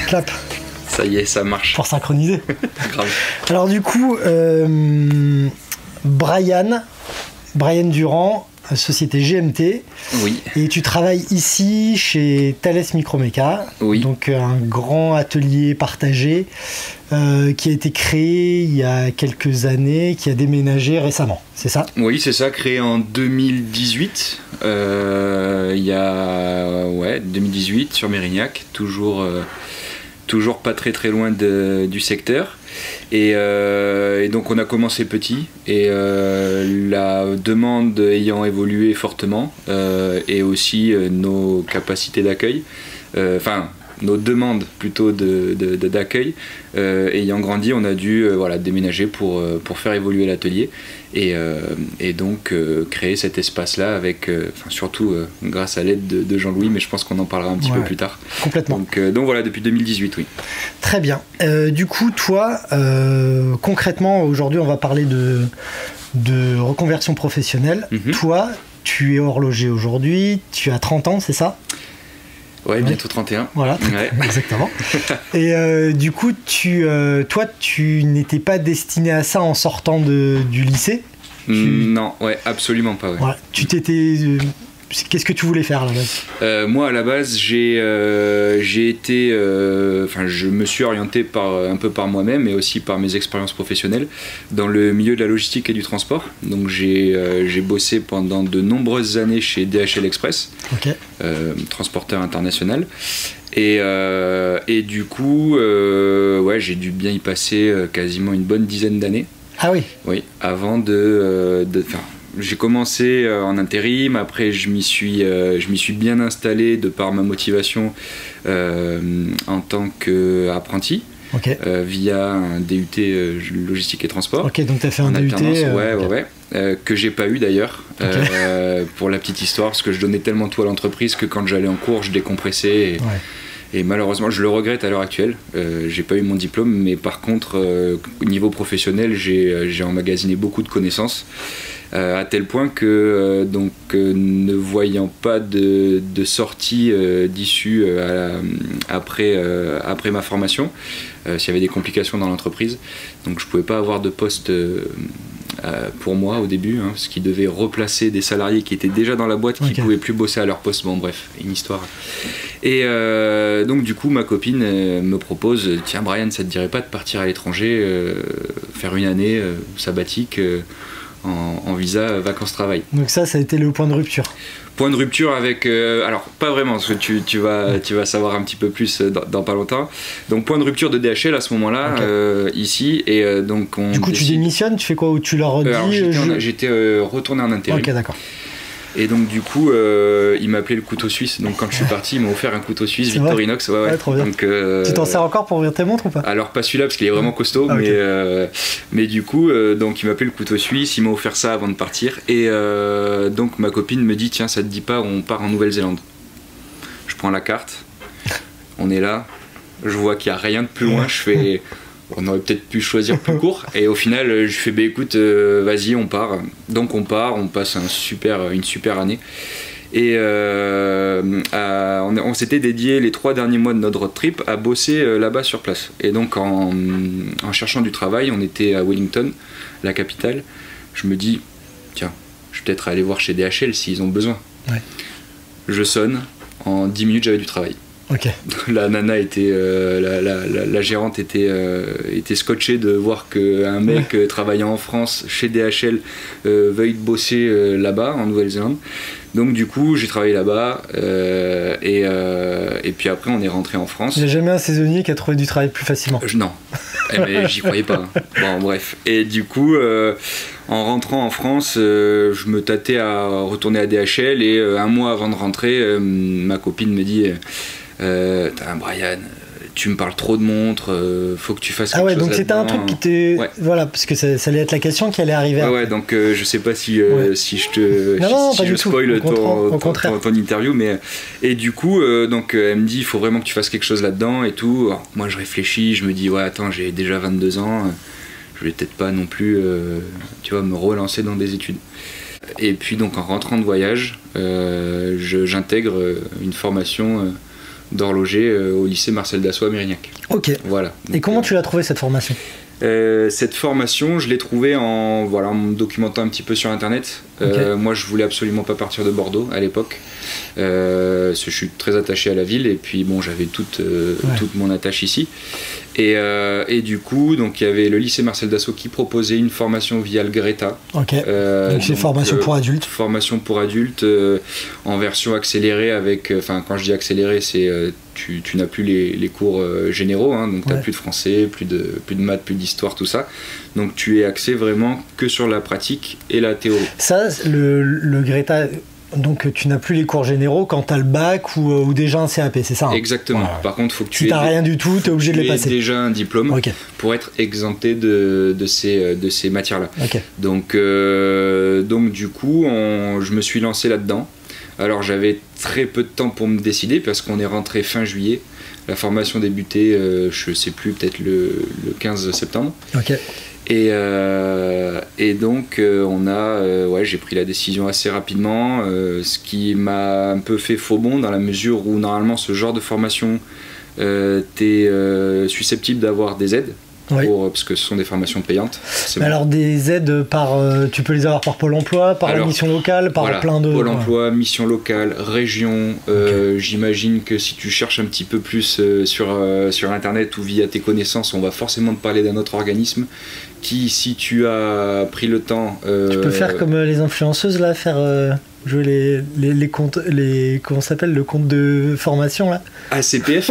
Clap. Ça y est, ça marche. Pour synchroniser. Grave. Alors du coup, Brian Durand, société GMT. Oui. Et tu travailles ici chez Thales Microméca. Oui. Donc un grand atelier partagé qui a été créé il y a quelques années, qui a déménagé récemment, c'est ça? Oui, c'est ça, créé en 2018. Il y a 2018 sur Mérignac, toujours pas très loin du secteur. Et donc on a commencé petit et la demande ayant évolué fortement et aussi nos capacités d'accueil, nos demandes plutôt d'accueil ayant grandi, on a dû déménager pour faire évoluer l'atelier et donc créer cet espace-là avec, surtout grâce à l'aide de Jean-Louis, mais je pense qu'on en parlera un petit peu plus tard. Complètement. Donc voilà, depuis 2018, oui. Très bien. Du coup, toi, concrètement, aujourd'hui, on va parler de reconversion professionnelle. Toi, tu es horloger aujourd'hui, tu as 30 ans, c'est ça? Ouais, bientôt 31. Voilà, exactement. Et du coup, toi, tu n'étais pas destiné à ça en sortant du lycée? Non, absolument pas. Ouais. Tu t'étais... Qu'est-ce que tu voulais faire à la base? Moi, à la base, j'ai été... je me suis orienté un peu par moi-même et aussi par mes expériences professionnelles dans le milieu de la logistique et du transport. Donc j'ai bossé pendant de nombreuses années chez DHL Express, transporteur international. Et du coup, j'ai dû bien y passer quasiment une bonne dizaine d'années. Ah oui? Oui, avant j'ai commencé en intérim, après je m'y suis bien installé de par ma motivation en tant qu'apprenti, via un DUT logistique et transport. Ok, donc tu as fait un DUT que j'ai pas eu d'ailleurs, pour la petite histoire, parce que je donnais tellement tout à l'entreprise que quand j'allais en cours, je décompressais. Et malheureusement, je le regrette à l'heure actuelle, j'ai pas eu mon diplôme, mais par contre, au niveau professionnel, j'ai emmagasiné beaucoup de connaissances. À tel point que ne voyant pas de sortie d'issue après ma formation, s'il y avait des complications dans l'entreprise, donc je pouvais pas avoir de poste pour moi au début, parce qu'ils devaient replacer des salariés qui étaient déjà dans la boîte, qui pouvaient plus bosser à leur poste. Bon bref, une histoire. Et donc du coup ma copine me propose, tiens Brian, ça te dirait pas de partir à l'étranger, faire une année sabbatique en visa vacances-travail. Donc ça a été le point de rupture. Point de rupture avec... alors, pas vraiment, parce que tu vas savoir un petit peu plus dans pas longtemps. Donc, point de rupture de DHL à ce moment-là, ici. Et donc, du coup, tu démissionnes, tu fais quoi? Ou tu leur dis... J'étais retourné en intérim. Ok, d'accord. Et donc du coup, il m'a appelé le couteau suisse. Donc quand je suis parti, il m'a offert un couteau suisse Victorinox. Trop bien. Donc, tu t'en sers encore pour ouvrir tes montres ou pas? Alors pas celui-là parce qu'il est vraiment costaud, mais du coup, donc il m'a appelé le couteau suisse. Il m'a offert ça avant de partir. Et donc ma copine me dit, tiens, ça te dit pas, on part en Nouvelle-Zélande. Je prends la carte. On est là. Je vois qu'il y a rien de plus loin. Je fais... On aurait peut-être pu choisir plus court, et au final je fais écoute, vas-y, on part. Donc on part, on passe une super année, et on s'était dédié les 3 derniers mois de notre road trip à bosser là-bas sur place. Et donc en cherchant du travail, on était à Wellington, la capitale. Je me dis, tiens, je vais peut-être aller voir chez DHL s'ils ont besoin. Je sonne, en 10 minutes j'avais du travail. La nana était, la gérante était scotchée de voir qu'un mec travaillant en France chez DHL veuille bosser là-bas en Nouvelle-Zélande. Donc du coup j'ai travaillé là-bas et puis après on est rentré en France. Il n'y a jamais un saisonnier qui a trouvé du travail plus facilement? Non, mais j'y croyais pas. Bon bref. Et du coup en rentrant en France, je me tâtais à retourner à DHL et un mois avant de rentrer, ma copine me dit Brian, tu me parles trop de montres, faut que tu fasses quelque chose. Donc c'était un truc qui t'est... Voilà, parce que ça allait être la question qui allait arriver. Donc je sais pas si je spoil ton interview, mais... Et du coup, donc elle me dit, il faut vraiment que tu fasses quelque chose là-dedans et tout. Alors, moi je réfléchis, je me dis, attends, j'ai déjà 22 ans, je vais peut-être pas non plus, me relancer dans des études. Et puis donc en rentrant de voyage, j'intègre une formation d'horloger au lycée Marcel Dassault à Mérignac. Ok. Voilà. Donc, et comment tu l'as trouvé cette formation ? Cette formation, je l'ai trouvée en me documentant un petit peu sur internet. Moi, je voulais absolument pas partir de Bordeaux à l'époque. Je suis très attaché à la ville et puis bon, j'avais toute mon attache ici. Et du coup, donc il y avait le lycée Marcel Dassault qui proposait une formation via le Greta. Donc c'est formation pour adultes. Formation pour adultes en version accélérée avec. Enfin, quand je dis accélérée, c'est tu n'as plus les cours généraux, hein, donc tu n'as plus de français, plus de maths, plus d'histoire, tout ça. Donc tu es axé vraiment que sur la pratique et la théorie. Ça, le Greta. Donc tu n'as plus les cours généraux quand tu as le bac ou déjà un CAP, c'est ça, hein ? Exactement. Ouais. Par contre, il faut que tu n'as rien du tout, tu es obligé de les passer. Déjà un diplôme pour être exempté de ces matières-là. Donc du coup, je me suis lancé là-dedans. Alors j'avais très peu de temps pour me décider parce qu'on est rentré fin juillet. La formation débutait, je sais plus, peut-être le 15 septembre. Et donc j'ai pris la décision assez rapidement, ce qui m'a un peu fait faux bond dans la mesure où normalement ce genre de formation t'es susceptible d'avoir des aides. Parce que ce sont des formations payantes. Alors des aides tu peux les avoir par Pôle emploi, par la mission locale, par plein de... Pôle emploi, mission locale, région. J'imagine que si tu cherches un petit peu plus sur internet ou via tes connaissances, on va forcément te parler d'un autre organisme qui, si tu as pris le temps... Tu peux faire comme les influenceuses là, jouer les comptes, comment ça s'appelle, le compte de formation là. Ah, CPF.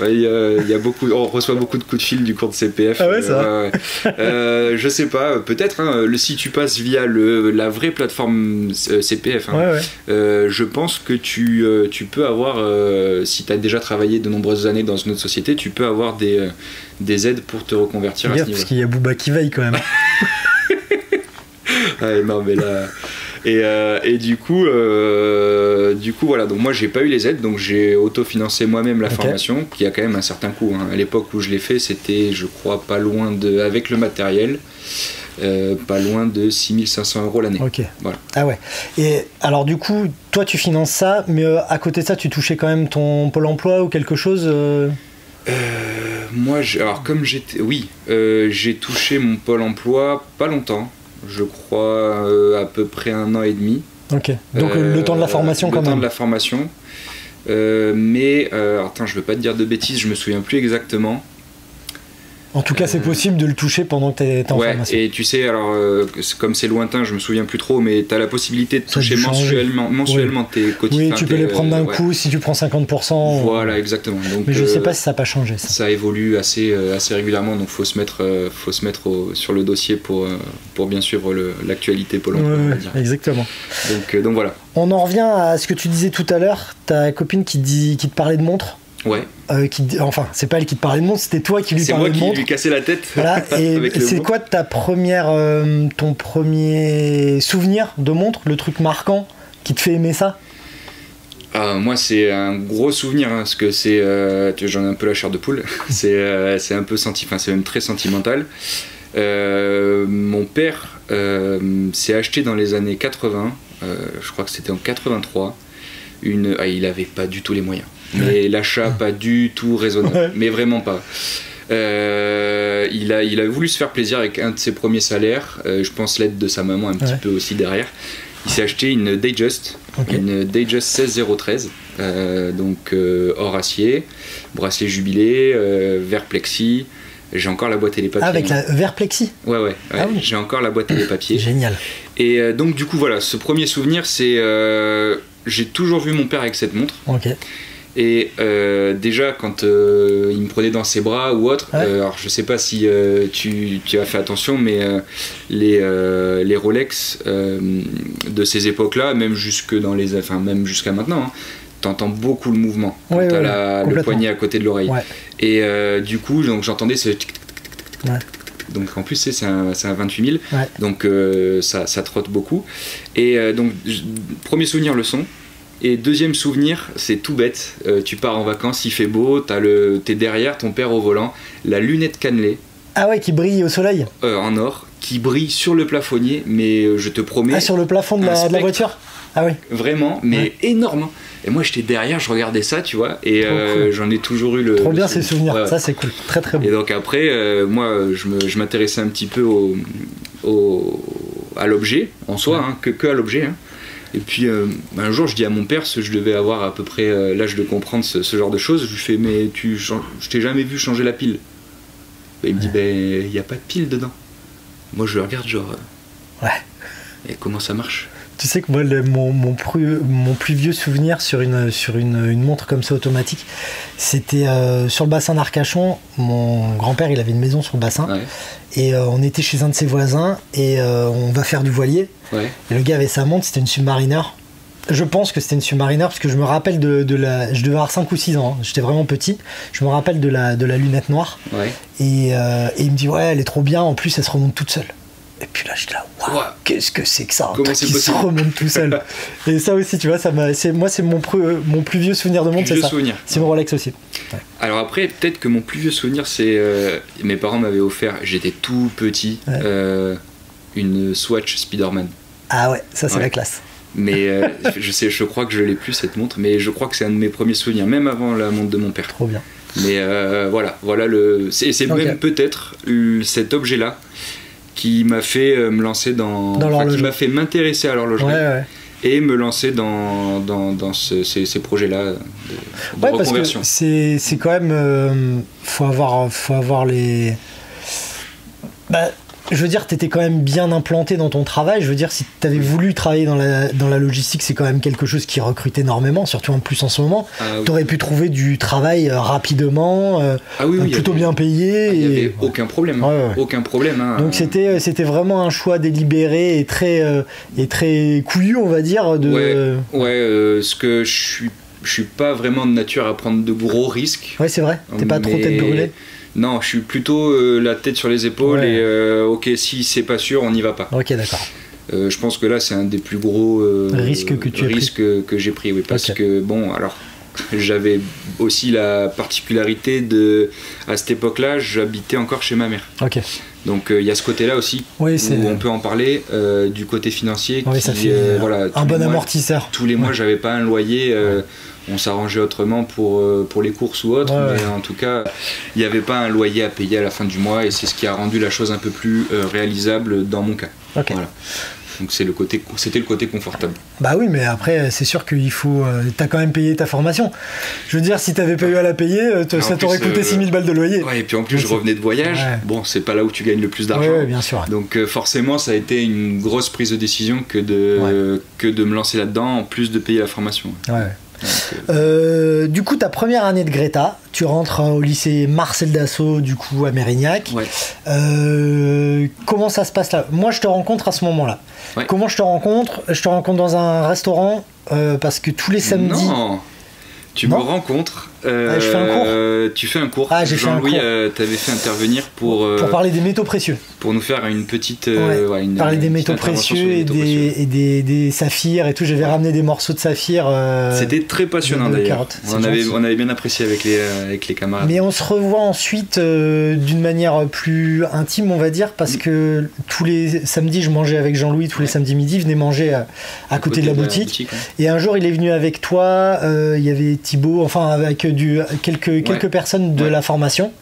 Il y a beaucoup, on reçoit beaucoup de coups de fil du compte CPF. Ah ouais, ça. Je sais pas, peut-être. Hein, si tu passes via la vraie plateforme CPF, hein, je pense que tu peux avoir, si tu as déjà travaillé de nombreuses années dans une autre société, tu peux avoir des aides pour te reconvertir à ce niveau. Parce qu'il y a Booba qui veille quand même. Ouais, non mais là. Et du coup voilà, donc moi j'ai pas eu les aides, donc j'ai autofinancé moi-même la formation, qui a quand même un certain coût, hein. À l'époque où je l'ai fait, c'était, je crois, pas loin avec le matériel, pas loin de 6 500 € l'année. Voilà. Ah ouais. Et alors du coup, toi tu finances ça, mais à côté de ça, tu touchais quand même ton Pôle emploi ou quelque chose Moi, j'ai touché mon Pôle emploi pas longtemps. Je crois à peu près 1 an et demi. Donc le temps de la formation quand même. Le temps de la formation. Mais, attends, je veux pas te dire de bêtises, je me souviens plus exactement. En tout cas, c'est possible de le toucher pendant que tu es en formation. Et tu sais, alors, comme c'est lointain, je me souviens plus trop, mais tu as la possibilité de toucher mensuellement tes quotidiens. Oui, tu peux les prendre d'un coup si tu prends 50%. Voilà, exactement. Donc, mais je sais pas si ça n'a pas changé. Ça évolue assez régulièrement, donc faut se mettre sur le dossier pour bien suivre l'actualité Pôle emploi. Exactement. Donc voilà. On en revient à ce que tu disais tout à l'heure, ta copine qui te parlait de montre. Ouais. Enfin, c'est pas elle qui te parlait de montre, c'était toi qui lui parlais de montre. C'est moi qui lui cassais la tête. Voilà. Et c'est quoi ton premier souvenir de montre, le truc marquant qui te fait aimer ça ? Moi, c'est un gros souvenir, hein, parce que j'en ai un peu la chair de poule. c'est un peu c'est même très sentimental. Mon père s'est acheté dans les années 80, je crois que c'était en 83, il avait pas du tout les moyens. Mais l'achat pas du tout raisonnable, mais vraiment pas. Il a voulu se faire plaisir avec un de ses premiers salaires, je pense l'aide de sa maman un petit peu aussi derrière. Il s'est acheté une Datejust, une Datejust 16013, donc or acier, bracelet jubilé, verre plexi. J'ai encore la boîte et les papiers. Ah, avec la verre plexi ? Ouais. Ah oui. J'ai encore la boîte et les papiers. Génial. Et donc du coup voilà, ce premier souvenir, c'est j'ai toujours vu mon père avec cette montre. Et déjà quand il me prenait dans ses bras ou autre, alors je sais pas si tu as fait attention, mais les Rolex de ces époques-là, même jusqu'à maintenant, hein, t'entends beaucoup le mouvement quand t'as le poignet à côté de l'oreille. Et du coup, donc j'entendais ce tic tic tic tic. Donc en plus c'est un 28 000, donc ça trotte beaucoup. Et donc premier souvenir, le son. Et deuxième souvenir, c'est tout bête, tu pars en vacances, il fait beau, t'es derrière, ton père au volant, la lunette cannelée. Ah ouais, qui brille au soleil. En or, qui brille sur le plafonnier, mais je te promets... Ah, sur le plafond de la voiture. Ah oui. Vraiment, mais énorme. Et moi j'étais derrière, je regardais ça, tu vois, et cool. J'en ai toujours eu le... Trop bien ces souvenirs, ça c'est cool, très très bon. Et donc après, moi je m'intéressais un petit peu à l'objet en soi, hein, que à l'objet. Hein. Et puis un jour je dis à mon père, je devais avoir à peu près l'âge de comprendre ce genre de choses, je lui fais mais je t'ai jamais vu changer la pile. Et il me dit il n'y a pas de pile dedans. Moi je le regarde genre et comment ça marche? Tu sais que moi mon plus vieux souvenir sur une montre comme ça automatique, c'était sur le bassin d'Arcachon. Mon grand-père il avait une maison sur le bassin et on était chez un de ses voisins et on va faire du voilier et le gars avait sa montre, c'était une Submariner. Je pense que c'était une Submariner parce que je me rappelle de la... Je devais avoir 5 ou 6 ans, hein. J'étais vraiment petit. Je me rappelle de la lunette noire et il me dit elle est trop bien, en plus elle se remonte toute seule. Et puis là, j'étais là, waouh, qu'est-ce que c'est que ça, un truc qui se remonte tout seul. Et ça aussi, tu vois, c'est mon plus vieux souvenir de montre, c'est ça. C'est mon Rolex aussi. Ouais. Alors après, peut-être que mon plus vieux souvenir, c'est mes parents m'avaient offert, j'étais tout petit, une Swatch Spiderman. Ah ouais, ça c'est la classe. Mais je crois que je l'ai plus cette montre, mais je crois que c'est un de mes premiers souvenirs, même avant la montre de mon père. Trop bien. Mais voilà c'est même peut-être cet objet-là qui m'a fait me lancer qui m'a fait m'intéresser à l'horlogerie et me lancer dans ces projets-là de reconversion. Parce que c'est quand même faut avoir les... je veux dire, t'étais quand même bien implanté dans ton travail. Je veux dire, si t'avais voulu travailler dans la logistique, c'est quand même quelque chose qui recrute énormément, surtout en plus en ce moment. T'aurais pu trouver du travail rapidement, plutôt bien payé. Il n'y avait aucun problème. Aucun problème. Hein. Donc c'était vraiment un choix délibéré et très couillu, on va dire. Ce que je suis pas vraiment de nature à prendre de gros risques. Ouais, c'est vrai. T'es pas trop tête brûlée. Non, je suis plutôt la tête sur les épaules et ok, si c'est pas sûr, on n'y va pas. Ok, d'accord. Je pense que là, c'est un des plus gros risques que j'ai pris. Oui, parce que, bon, alors, j'avais aussi la particularité à cette époque-là, j'habitais encore chez ma mère. Ok. Donc, il y a ce côté-là aussi, où on peut en parler, du côté financier. Ça fait un bon amortisseur. Tous les mois, j'avais pas un loyer. On s'arrangeait autrement pour les courses ou autres, mais en tout cas, il n'y avait pas un loyer à payer à la fin du mois et c'est ce qui a rendu la chose un peu plus réalisable dans mon cas. Voilà. Donc c'était le côté confortable. Bah oui, mais après, c'est sûr qu'il faut... t'as quand même payé ta formation. Je veux dire, si t'avais pas eu à la payer, ça t'aurait coûté 6000 balles de loyer. Ouais, et puis en plus, je revenais de voyage. Bon, c'est pas là où tu gagnes le plus d'argent. Ouais, bien sûr. Donc forcément, ça a été une grosse prise de décision que de me lancer là-dedans, en plus de payer la formation. Du coup, ta première année de Greta, tu rentres au lycée Marcel Dassault, du coup à Mérignac. Comment ça se passe là? Moi, je te rencontre à ce moment-là. Comment je te rencontre? Je te rencontre dans un restaurant parce que tous les samedis. Non, tu me rencontres. Je fais un cours. Tu fais un cours. J'ai fait un cours. Jean-Louis t'avait fait intervenir pour parler des métaux précieux. Pour nous faire une petite. Parler des métaux précieux et des saphirs et tout. J'avais ramené des morceaux de saphir. C'était très passionnant d'ailleurs. On avait bien apprécié avec les camarades. Mais on se revoit ensuite d'une manière plus intime, on va dire, parce que tous les samedis, je mangeais avec Jean-Louis, tous les samedis midi, il venait manger à côté de la boutique. Et un jour, il est venu avec toi, il y avait Thibaut, enfin avec quelques personnes de la formation.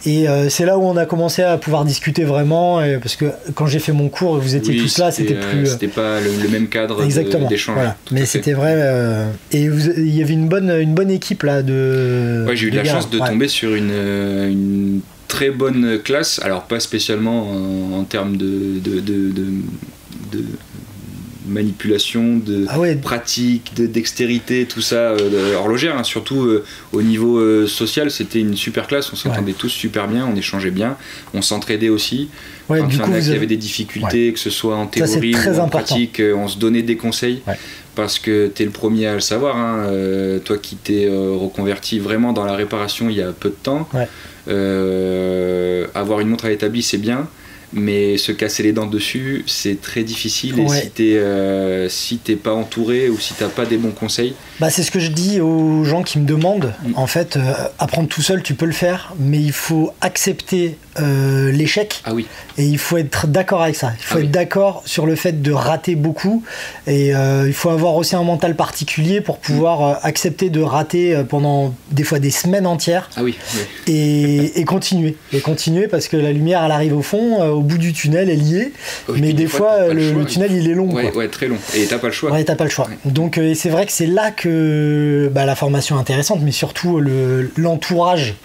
Et c'est là où on a commencé à pouvoir discuter vraiment, parce que quand j'ai fait mon cours, vous étiez tous là, c'était plus... C'était pas le même cadre d'échange. Voilà. Mais c'était vrai. Et il y avait une bonne équipe là de... j'ai eu de la chance de tomber sur une très bonne classe, alors pas spécialement en termes de manipulation, de pratique, de dextérité, tout ça, horlogère, hein, surtout au niveau social, c'était une super classe, on s'entendait tous super bien, on échangeait bien, on s'entraidait aussi. Quand il y en a qui avaient des difficultés, que ce soit en théorie ou en pratique, on se donnait des conseils. Parce que tu es le premier à le savoir, hein, toi qui t'es reconverti vraiment dans la réparation il y a peu de temps, avoir une montre à l'établi c'est bien, Mais se casser les dents dessus, c'est très difficile. Et si t'es pas entouré ou si t'as pas des bons conseils... C'est ce que je dis aux gens qui me demandent. En fait, apprendre tout seul, tu peux le faire, mais il faut accepter l'échec. Ah oui. Et il faut être d'accord avec ça. Il faut être d'accord sur le fait de rater beaucoup. Et il faut avoir aussi un mental particulier pour pouvoir accepter de rater pendant des fois des semaines entières. Ah oui. Et continuer. Et continuer parce que la lumière, elle arrive au fond, au bout du tunnel, elle y est. Mais des fois, le tunnel, il est long. Ouais, très long. Et t'as pas le choix. Ouais, t'as pas le choix. Ouais. Donc, c'est vrai que c'est là que la formation est intéressante, mais surtout l'entourage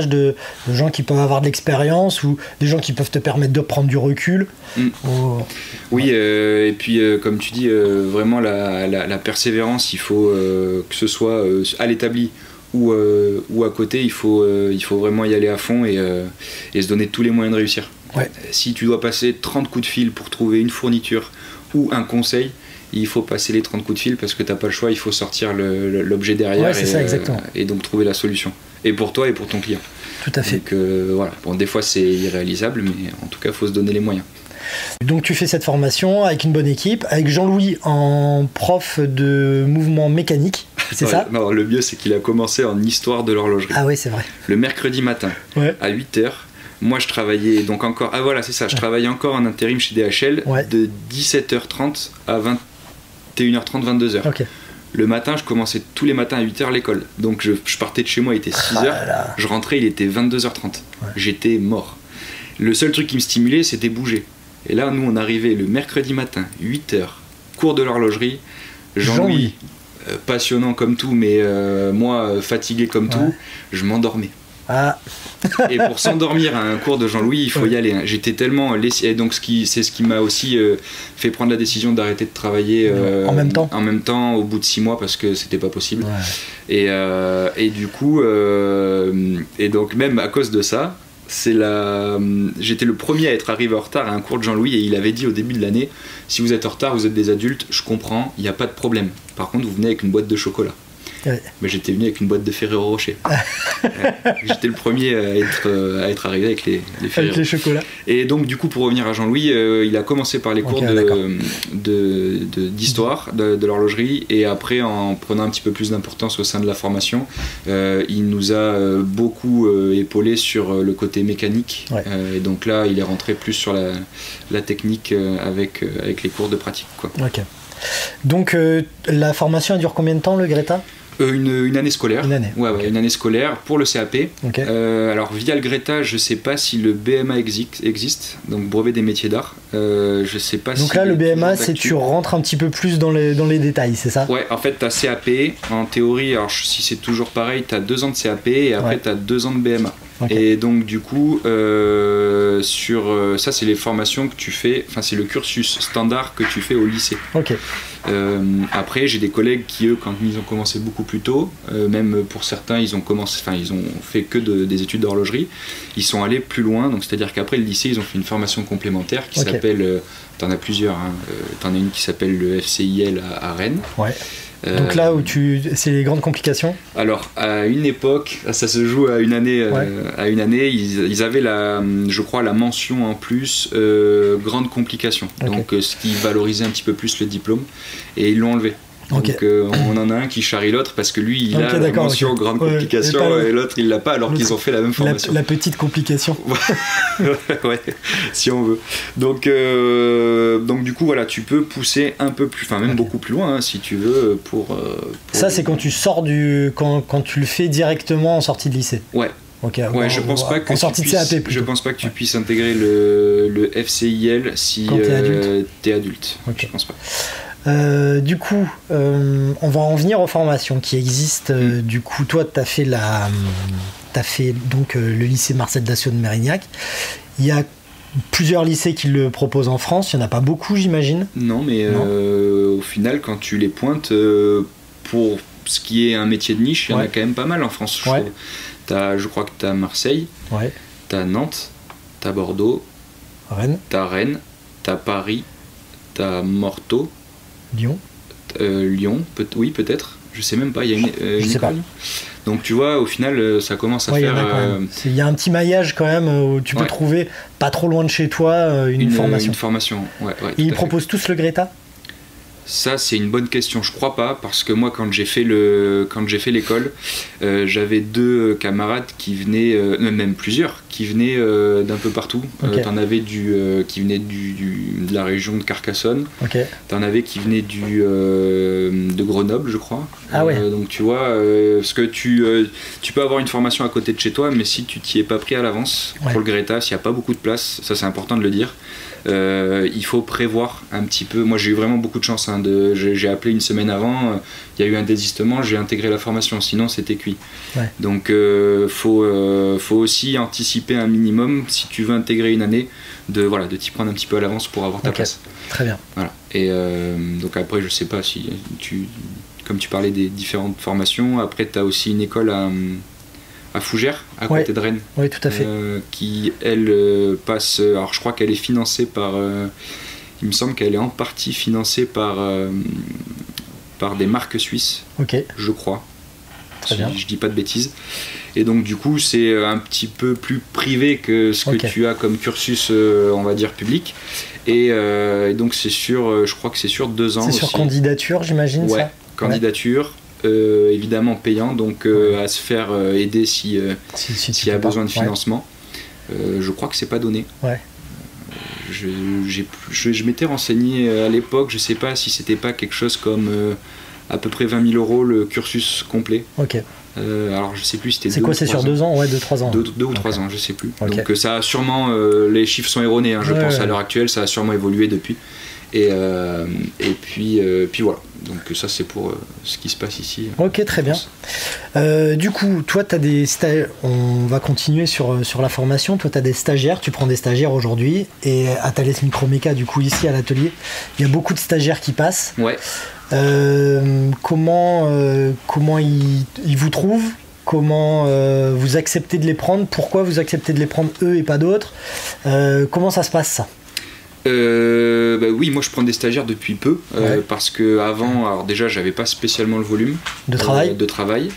de gens qui peuvent avoir de l'expérience ou des gens qui peuvent te permettre de prendre du recul. Oui, et puis comme tu dis, vraiment la persévérance, il faut que ce soit à l'établi ou à côté, il faut vraiment y aller à fond et se donner tous les moyens de réussir. Ouais. Si tu dois passer 30 coups de fil pour trouver une fourniture ou un conseil, il faut passer les 30 coups de fil parce que t'as pas le choix, il faut sortir l'objet derrière et donc trouver la solution. Et pour toi et pour ton client. Tout à fait. Donc voilà, des fois c'est irréalisable, mais en tout cas il faut se donner les moyens. Donc tu fais cette formation avec une bonne équipe, avec Jean-Louis en prof de mouvement mécanique, c'est ça? Non, le mieux c'est qu'il a commencé en histoire de l'horlogerie. Ah oui, c'est vrai. Le mercredi matin, à 8h. Moi je travaillais donc encore... Ah voilà, c'est ça, je travaillais encore en intérim chez DHL de 17h30 à 21h30, 22h. Okay. Le matin, je commençais tous les matins à 8h l'école. Donc je partais de chez moi, il était 6h. Je rentrais, il était 22h30. Ouais. J'étais mort. Le seul truc qui me stimulait, c'était bouger. Et là, nous, on arrivait le mercredi matin, 8h, cours de l'horlogerie. Jean-Louis, passionnant comme tout, mais moi, fatigué comme tout, je m'endormais. Ah. Et pour s'endormir à un cours de Jean-Louis, il faut y aller. J'étais tellement laissé. Et donc c'est ce qui m'a aussi fait prendre la décision d'arrêter de travailler en même temps au bout de 6 mois parce que c'était pas possible. Ouais. Et du coup, et donc même à cause de ça, j'étais le premier à être arrivé en retard à un cours de Jean-Louis et il avait dit au début de l'année, si vous êtes en retard, vous êtes des adultes, je comprends, il n'y a pas de problème. Par contre, vous venez avec une boîte de chocolat. Ouais. Mais j'étais venu avec une boîte de Ferrero Rocher. J'étais le premier à être arrivé avec les Ferrero. Avec les chocolats. Et donc du coup, pour revenir à Jean-Louis, il a commencé par les cours d'histoire de l'horlogerie et après, en prenant un petit peu plus d'importance au sein de la formation, il nous a beaucoup épaulé sur le côté mécanique. Ouais. Et donc là, il est rentré plus sur la technique avec les cours de pratique, quoi. Ok. Donc la formation elle dure combien de temps, le Greta? Une année scolaire. Une année. Ouais, okay. Une année scolaire pour le CAP. Okay. Alors via le Greta, je sais pas si le BMA existe, donc brevet des métiers d'art. Je sais pas. Donc si là, le BMA, c'est tu rentres un petit peu plus dans les détails, c'est ça? Ouais, en fait, t'as CAP. En théorie, alors si c'est toujours pareil, t'as 2 ans de CAP et après t'as 2 ans de BMA. Okay. Et donc du coup, ça, c'est les formations que tu fais. Enfin, c'est le cursus standard que tu fais au lycée. Ok. Après, j'ai des collègues qui, eux, quand ils ont commencé beaucoup plus tôt, même pour certains, ils ont fait que des études d'horlogerie. Ils sont allés plus loin, donc c'est-à-dire qu'après le lycée, ils ont fait une formation complémentaire qui s'appelle, t'en as plusieurs, hein, t'en as une qui s'appelle le FCIL à Rennes. Ouais. Donc là où c'est les grandes complications. Alors à une époque, ça se joue à une année. À une année, ils avaient je crois la mention en plus grande complication. Okay. Donc ce qui valorisait un petit peu plus le diplôme et ils l'ont enlevé. Okay. Donc on en a un qui charrie l'autre parce que lui il a la mention grande complication et l'autre il l'a pas alors qu'ils ont fait la même formation. La petite complication. Ouais, si on veut. Donc du coup voilà, tu peux pousser un peu plus, enfin même beaucoup plus loin hein, si tu veux pour ça c'est quand tu sors quand tu le fais directement en sortie de lycée. Ouais. Okay, ouais, je pense pas que je pense pas que tu puisses intégrer le FCIL si t'es adulte. Okay. Je pense pas. Du coup, on va en venir aux formations qui existent. Du coup, toi, tu as fait donc le lycée Marcel Dassault de Mérignac. Il y a plusieurs lycées qui le proposent en France. Il n'y en a pas beaucoup, j'imagine. Non, mais au final, quand tu les pointes, pour ce qui est un métier de niche, il y en a quand même pas mal en France. Je crois que tu as Marseille, tu as Nantes, tu as Bordeaux, tu as Rennes, tu as Paris, tu as Morteau. Lyon. Lyon, oui peut-être, Je sais même pas, il y a une sais école. Pas. Donc tu vois, au final, ça commence à faire... Il y a un petit maillage quand même où tu peux trouver, pas trop loin de chez toi, une formation. Une formation, ouais. Et ils proposent tous le Greta ? Ça, c'est une bonne question. Je crois pas, parce que moi, quand j'ai fait l'école, j'avais 2 camarades qui venaient, même plusieurs, qui venaient d'un peu partout. Okay. T'en avais qui venaient de la région de Carcassonne. Okay. T'en avais qui venaient de Grenoble, je crois. Ah ouais. Donc tu vois, parce que tu peux avoir une formation à côté de chez toi, mais si tu t'y es pas pris à l'avance pour le Greta, s'il n'y a pas beaucoup de place, ça c'est important de le dire. Il faut prévoir un petit peu. Moi j'ai eu vraiment beaucoup de chance, hein, j'ai appelé une semaine avant, il y a eu un désistement, j'ai intégré la formation, sinon c'était cuit. Ouais. Donc faut aussi anticiper un minimum si tu veux intégrer une année, de t'y prendre un petit peu à l'avance pour avoir ta place. Très bien. Voilà. Et donc après je sais pas si comme tu parlais des différentes formations, après tu as aussi une école à Fougères, à côté de Rennes. Oui, tout à fait. Qui, elle, passe... Alors, je crois qu'elle est financée par... il me semble qu'elle est en partie financée par des marques suisses. Ok. Je crois. Très bien. Je dis pas de bêtises. Et donc, du coup, c'est un petit peu plus privé que ce que tu as comme cursus, on va dire, public. Et donc, c'est je crois que c'est sur 2 ans. C'est sur candidature, j'imagine, ça ? Candidature. Évidemment payant, donc à se faire aider s'il y a besoin de financement. Je crois que c'est pas donné. Ouais. Je m'étais renseigné à l'époque, je sais pas si c'était pas quelque chose comme à peu près 20 000 € le cursus complet. Ok. Alors je sais plus si c'était. C'est quoi, c'est sur 2 ans? Ouais, 2-3 ans. 2 ou 3 ans, je sais plus. Okay. Donc ça a sûrement, les chiffres sont erronés, hein, je pense à l'heure actuelle, ça a sûrement évolué depuis. Et puis voilà. Donc ça c'est pour ce qui se passe ici. Ok, très bien. Du coup, toi tu as des stagiaires, on va continuer sur la formation, toi tu as des stagiaires, tu prends des stagiaires aujourd'hui, et à Thales Microméca, du coup ici à l'atelier, il y a beaucoup de stagiaires qui passent. Ouais. Comment ils vous trouvent? Comment vous acceptez de les prendre? Pourquoi vous acceptez de les prendre eux et pas d'autres? Comment ça se passe ça? Oui, moi je prends des stagiaires depuis peu, parce que avant, alors déjà j'avais pas spécialement le volume de travail.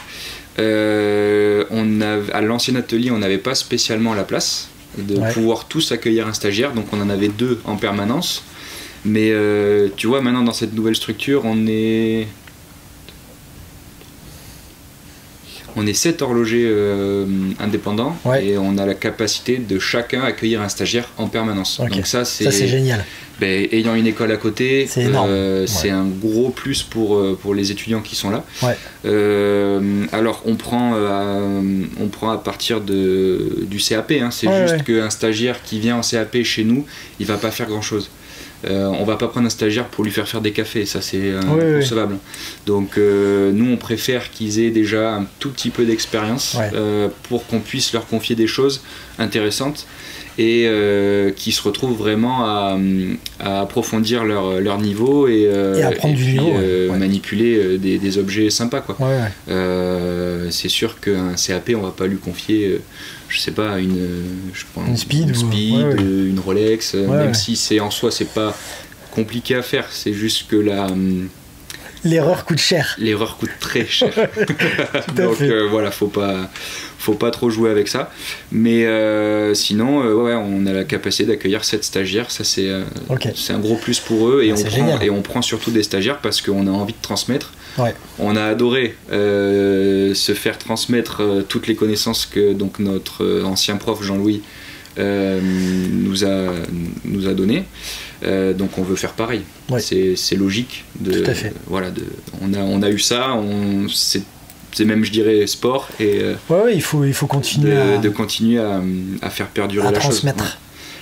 À l'ancien atelier, on n'avait pas spécialement la place de pouvoir tous accueillir un stagiaire, donc on en avait 2 en permanence. Mais tu vois, maintenant dans cette nouvelle structure, on est 7 horlogers indépendants, et on a la capacité de chacun accueillir un stagiaire en permanence. Okay. Donc ça c'est génial. Ayant une école à côté, c'est énorme. C'est un gros plus pour les étudiants qui sont là. Alors on prend à partir du CAP, hein. C'est juste qu'un stagiaire qui vient en CAP chez nous, il va pas faire grand chose. On va pas prendre un stagiaire pour lui faire des cafés, ça c'est inconcevable. Donc nous on préfère qu'ils aient déjà un tout petit peu d'expérience, pour qu'on puisse leur confier des choses intéressantes, et qui se retrouvent vraiment à approfondir leur niveau, et apprendre du niveau, manipuler des objets sympas, quoi. C'est sûr qu'un CAP on va pas lui confier je sais pas, une Speed, une Rolex, même si c'est en soi c'est pas compliqué à faire, c'est juste que l'erreur coûte cher. L'erreur coûte très cher. Donc voilà, faut pas trop jouer avec ça. Mais sinon, on a la capacité d'accueillir 7 stagiaires. Ça c'est un gros plus pour eux, et on prend surtout des stagiaires parce qu'on a envie de transmettre. On a adoré se faire transmettre toutes les connaissances que donc notre ancien prof Jean-Louis nous a donné. Donc on veut faire pareil. C'est logique. Tout à fait. On a eu ça. C'est même, je dirais, sport. Et il faut continuer de continuer à faire perdurer la chose.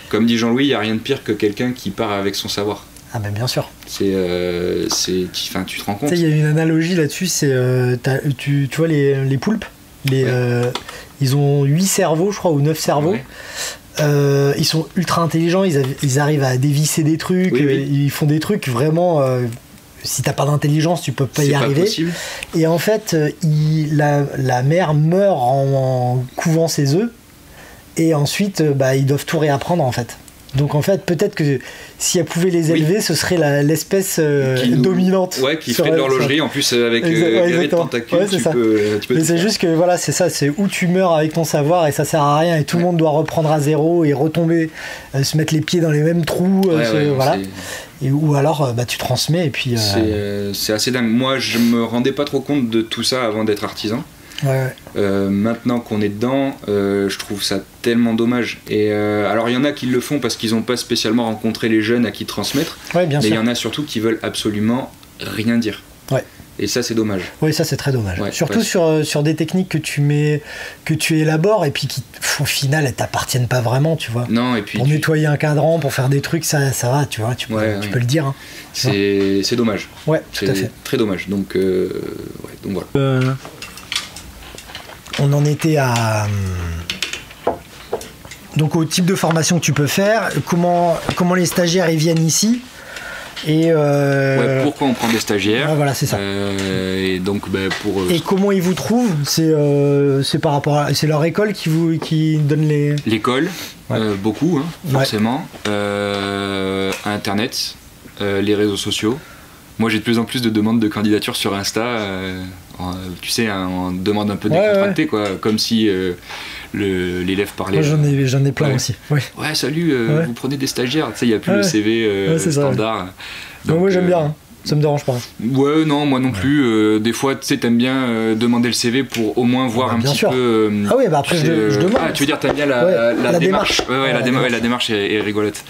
Comme dit Jean-Louis, il n'y a rien de pire que quelqu'un qui part avec son savoir. Ah ben bien sûr. Tu te rends compte. Il y a une analogie là-dessus, c'est tu vois les poulpes, ils ont 8 cerveaux, je crois, ou 9 cerveaux. Ils sont ultra intelligents, ils arrivent à dévisser des trucs, ils font des trucs vraiment. Si t'as pas d'intelligence, tu peux pas y arriver. Possible. Et en fait, la mère meurt en couvant ses œufs, et ensuite, ils doivent tout réapprendre en fait. Donc en fait, peut-être que si elle pouvait les élever, ce serait l'espèce dominante. Ouais, qui ferait de l'horlogerie en plus avec les tentacules. Ouais, mais c'est juste que voilà, c'est ça, c'est où tu meurs avec ton savoir et ça sert à rien et tout le monde doit reprendre à zéro et retomber, se mettre les pieds dans les mêmes trous, voilà. Et, ou alors tu transmets et puis. C'est assez dingue. Moi, je me rendais pas trop compte de tout ça avant d'être artisan. Maintenant qu'on est dedans, je trouve ça tellement dommage. Et alors il y en a qui le font parce qu'ils n'ont pas spécialement rencontré les jeunes à qui transmettre, mais il y en a surtout qui veulent absolument rien dire. Et ça c'est dommage. Oui, ça c'est très dommage. Surtout sur des techniques que tu élabores et puis qui au final elles t'appartiennent pas vraiment, tu vois. Non, et puis pour nettoyer un cadran, pour faire des trucs, ça va, tu vois, tu peux le dire. Hein, c'est dommage. Ouais, tout à fait. Très dommage. Donc voilà. On en était donc au type de formation que tu peux faire, comment les stagiaires ils viennent ici et pourquoi on prend des stagiaires. Voilà, c'est ça. Et donc et comment ils vous trouvent, c'est par rapport à c'est leur école qui donne l'école, beaucoup forcément, Internet, les réseaux sociaux. Moi j'ai de plus en plus de demandes de candidature sur Insta, tu sais, on demande un peu décontracté, quoi, comme si l'élève parlait. Moi j'en ai plein aussi. Ouais, salut, vous prenez des stagiaires, tu sais, il n'y a plus le CV standard. Donc, moi j'aime bien, hein. Ça me dérange pas. Ouais, non, moi non plus. Des fois, tu sais, t'aimes bien demander le CV pour au moins voir un petit peu. Ah oui, après je demande. Ah, tu veux dire, t'aimes bien la démarche. La démarche est rigolote.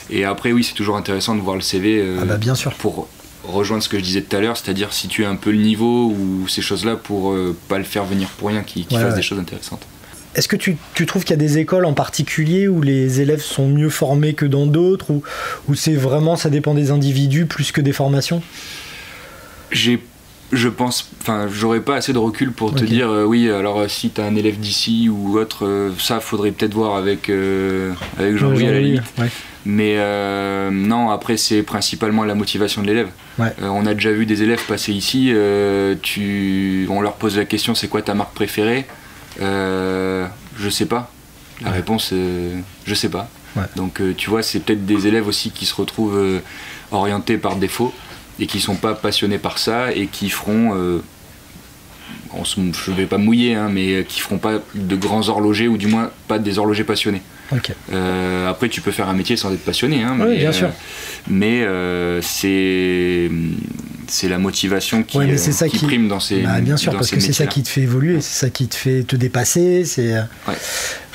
Et après, oui, c'est toujours intéressant de voir le CV. Bien sûr. Pour rejoindre ce que je disais tout à l'heure, c'est-à-dire si tu as un peu le niveau ou ces choses-là pour pas le faire venir pour rien, qu'il fasse des choses intéressantes. Est-ce que tu trouves qu'il y a des écoles en particulier où les élèves sont mieux formés que dans d'autres, ou c'est vraiment, ça dépend des individus plus que des formations ? Je pense, j'aurais pas assez de recul pour te dire oui, alors si t'as un élève d'ici ou autre, ça faudrait peut-être voir avec Jean-Louis à la limite. Mais non, après c'est principalement la motivation de l'élève. On a déjà vu des élèves passer ici, on leur pose la question, c'est quoi ta marque préférée ? Je sais pas. La réponse, je sais pas. Donc tu vois, c'est peut-être des élèves aussi qui se retrouvent orientés par défaut et qui sont pas passionnés par ça et qui feront, je vais pas mouiller, hein, mais qui feront pas de grands horlogers ou du moins pas des horlogers passionnés. Après tu peux faire un métier sans être passionné, hein, mais, bien sûr. Mais c'est la motivation qui prime dans ces bien sûr, parce que c'est ça qui te fait évoluer, c'est ça qui te fait te dépasser.